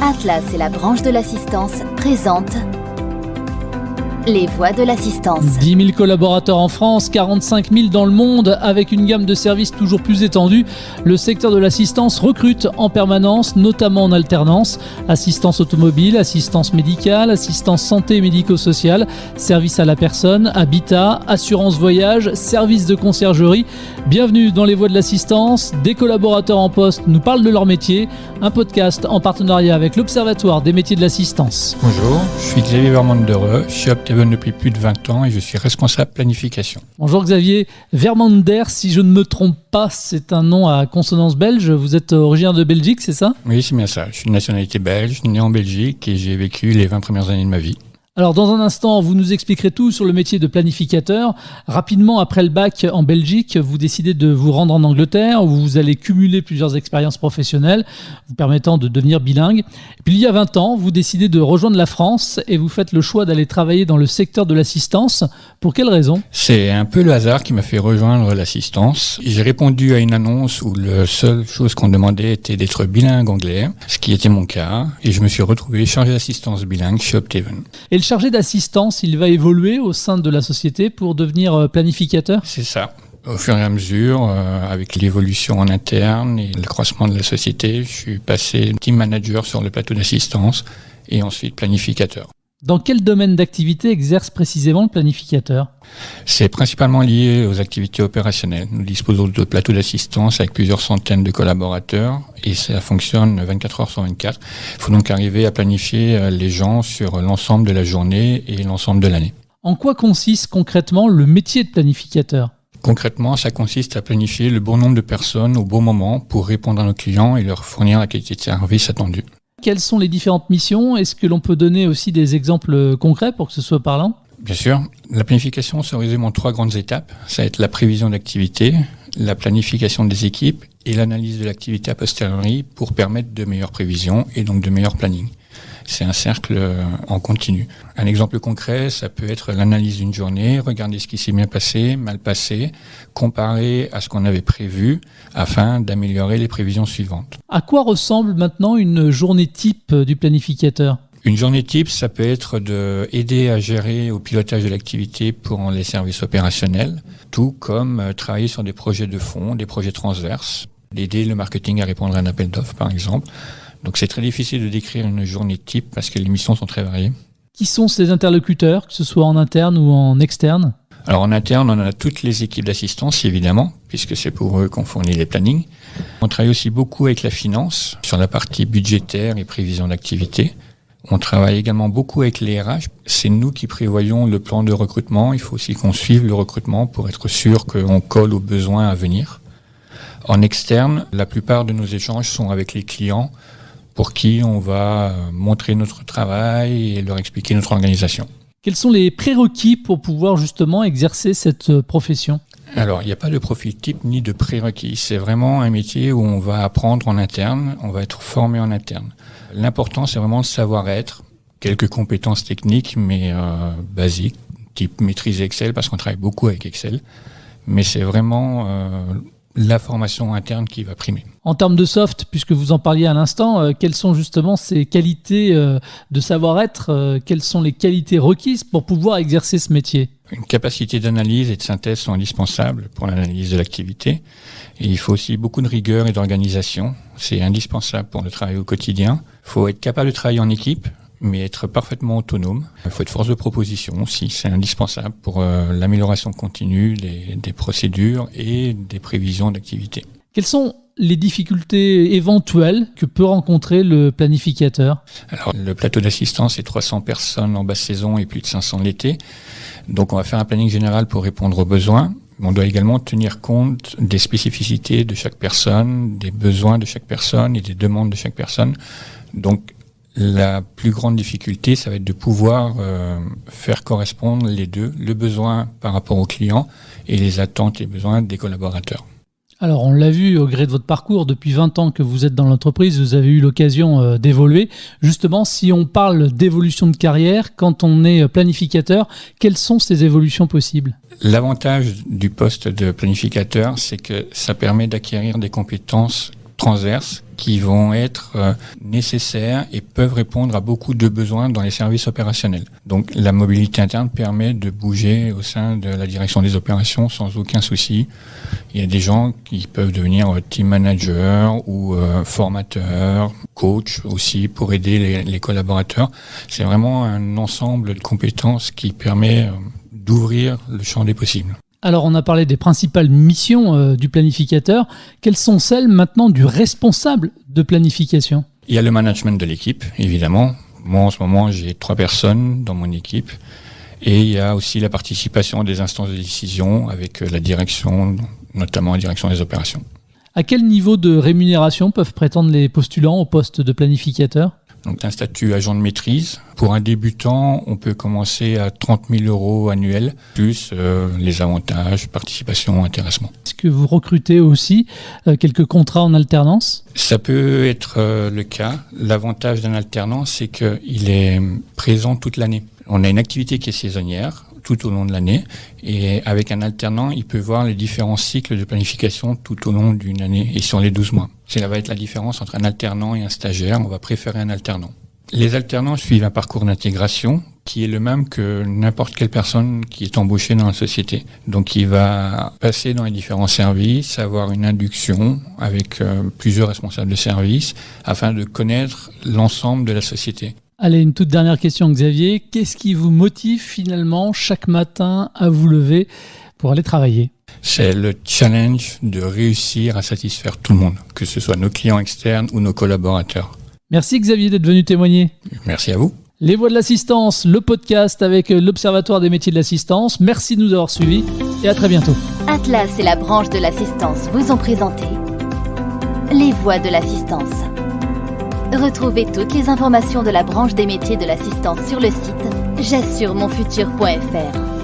Atlas et la branche de l'assistance présentent les voix de l'assistance. 10 000 collaborateurs en France, 45 000 dans le monde. Avec une gamme de services toujours plus étendue, le secteur de l'assistance recrute en permanence, notamment en alternance. Assistance automobile, assistance médicale, assistance santé et médico-sociale, service à la personne, habitat, assurance voyage, service de conciergerie. Bienvenue dans les voix de l'assistance. Des collaborateurs en poste nous parlent de leur métier. Un podcast en partenariat avec l'Observatoire des métiers de l'assistance. Bonjour, je suis Xavier Vermandere, je suis Opteven depuis plus de 20 ans et je suis responsable planification. Bonjour Xavier. Vermandere, si je ne me trompe pas, c'est un nom à consonance belge. Vous êtes originaire de Belgique, c'est ça ? Oui, c'est bien ça. Je suis de nationalité belge, né en Belgique et j'ai vécu les 20 premières années de ma vie. Alors dans un instant, vous nous expliquerez tout sur le métier de planificateur. Rapidement, après le bac en Belgique, vous décidez de vous rendre en Angleterre où vous allez cumuler plusieurs expériences professionnelles vous permettant de devenir bilingue. Et puis il y a 20 ans, vous décidez de rejoindre la France et vous faites le choix d'aller travailler dans le secteur de l'assistance. Pour quelle raison ? C'est un peu le hasard qui m'a fait rejoindre l'assistance. J'ai répondu à une annonce où la seule chose qu'on demandait était d'être bilingue anglais, ce qui était mon cas, et je me suis retrouvé chargé d'assistance bilingue chez Opteven. Et le chargé d'assistance, il va évoluer au sein de la société pour devenir planificateur ? C'est ça. Au fur et à mesure, avec l'évolution en interne et l'accroissement de la société, je suis passé team manager sur le plateau d'assistance et ensuite planificateur. Dans quel domaine d'activité exerce précisément le planificateur ? C'est principalement lié aux activités opérationnelles. Nous disposons de plateaux d'assistance avec plusieurs centaines de collaborateurs et ça fonctionne 24 heures sur 24. Il faut donc arriver à planifier les gens sur l'ensemble de la journée et l'ensemble de l'année. En quoi consiste concrètement le métier de planificateur ? Concrètement, ça consiste à planifier le bon nombre de personnes au bon moment pour répondre à nos clients et leur fournir la qualité de service attendue. Quelles sont les différentes missions ? Est-ce que l'on peut donner aussi des exemples concrets pour que ce soit parlant ? Bien sûr. La planification se résume en 3 grandes étapes. Ça va être la prévision d'activité, la planification des équipes et l'analyse de l'activité a posteriori pour permettre de meilleures prévisions et donc de meilleurs plannings. C'est un cercle en continu. Un exemple concret, ça peut être l'analyse d'une journée, regarder ce qui s'est bien passé, mal passé, comparer à ce qu'on avait prévu afin d'améliorer les prévisions suivantes. À quoi ressemble maintenant une journée type du planificateur ? Une journée type, ça peut être d'aider à gérer au pilotage de l'activité pour les services opérationnels, tout comme travailler sur des projets de fond, des projets transverses, d'aider le marketing à répondre à un appel d'offres par exemple. Donc c'est très difficile de décrire une journée type parce que les missions sont très variées. Qui sont ces interlocuteurs, que ce soit en interne ou en externe ? Alors en interne, on a toutes les équipes d'assistance évidemment, puisque c'est pour eux qu'on fournit les plannings. On travaille aussi beaucoup avec la finance sur la partie budgétaire et prévision d'activité. On travaille également beaucoup avec les RH. C'est nous qui prévoyons le plan de recrutement. Il faut aussi qu'on suive le recrutement pour être sûr qu'on colle aux besoins à venir. En externe, la plupart de nos échanges sont avec les clients pour qui on va montrer notre travail et leur expliquer notre organisation. Quels sont les prérequis pour pouvoir justement exercer cette profession ? Alors, il n'y a pas de profil type ni de prérequis. C'est vraiment un métier où on va apprendre en interne, on va être formé en interne. L'important, c'est vraiment le savoir-être, quelques compétences techniques, mais basiques, type maîtriser Excel, parce qu'on travaille beaucoup avec Excel. Mais c'est vraiment la formation interne qui va primer. En termes de soft, puisque vous en parliez à l'instant, quelles sont justement ces qualités de savoir-être ? Quelles sont les qualités requises pour pouvoir exercer ce métier ? Une capacité d'analyse et de synthèse sont indispensables pour l'analyse de l'activité. Et il faut aussi beaucoup de rigueur et d'organisation. C'est indispensable pour le travail au quotidien. Il faut être capable de travailler en équipe, mais être parfaitement autonome. Il faut être force de proposition aussi, c'est indispensable pour l'amélioration continue des procédures et des prévisions d'activité. Quelles sont les difficultés éventuelles que peut rencontrer le planificateur ? Alors, le plateau d'assistance, c'est 300 personnes en basse saison et plus de 500 l'été. Donc, on va faire un planning général pour répondre aux besoins. On doit également tenir compte des spécificités de chaque personne, des besoins de chaque personne et des demandes de chaque personne. Donc, la plus grande difficulté, ça va être de pouvoir faire correspondre les deux, le besoin par rapport au client et les attentes et besoins des collaborateurs. Alors, on l'a vu au gré de votre parcours, depuis 20 ans que vous êtes dans l'entreprise, vous avez eu l'occasion d'évoluer. Justement, si on parle d'évolution de carrière, quand on est planificateur, quelles sont ces évolutions possibles ? L'avantage du poste de planificateur, c'est que ça permet d'acquérir des compétences transverses qui vont être nécessaires et peuvent répondre à beaucoup de besoins dans les services opérationnels. Donc la mobilité interne permet de bouger au sein de la direction des opérations sans aucun souci. Il y a des gens qui peuvent devenir team manager ou formateur, coach aussi pour aider les collaborateurs. C'est vraiment un ensemble de compétences qui permet d'ouvrir le champ des possibles. Alors, on a parlé des principales missions du planificateur. Quelles sont celles maintenant du responsable de planification ? Il y a le management de l'équipe, évidemment. Moi, en ce moment, j'ai 3 personnes dans mon équipe. Et il y a aussi la participation des instances de décision avec la direction, notamment la direction des opérations. À quel niveau de rémunération peuvent prétendre les postulants au poste de planificateur ? Donc, un statut agent de maîtrise. Pour un débutant, on peut commencer à 30 000 € annuels, plus les avantages, participation, intéressement. Est-ce que vous recrutez aussi quelques contrats en alternance ? Ça peut être le cas. L'avantage d'un alternant, c'est qu'il est présent toute l'année. On a une activité qui est saisonnière tout au long de l'année et avec un alternant, il peut voir les différents cycles de planification tout au long d'une année et sur les 12 mois. Ça va être la différence entre un alternant et un stagiaire. On va préférer un alternant. Les alternants suivent un parcours d'intégration qui est le même que n'importe quelle personne qui est embauchée dans la société. Donc il va passer dans les différents services, avoir une induction avec plusieurs responsables de service afin de connaître l'ensemble de la société. Allez, une toute dernière question, Xavier. Qu'est-ce qui vous motive finalement chaque matin à vous lever pour aller travailler ? C'est le challenge de réussir à satisfaire tout le monde, que ce soit nos clients externes ou nos collaborateurs. Merci Xavier d'être venu témoigner. Merci à vous. Les Voix de l'Assistance, le podcast avec l'Observatoire des métiers de l'assistance. Merci de nous avoir suivis et à très bientôt. Atlas et la branche de l'assistance vous ont présenté Les Voix de l'assistance. Retrouvez toutes les informations de la branche des métiers de l'assistance sur le site j'assuremonfutur.fr.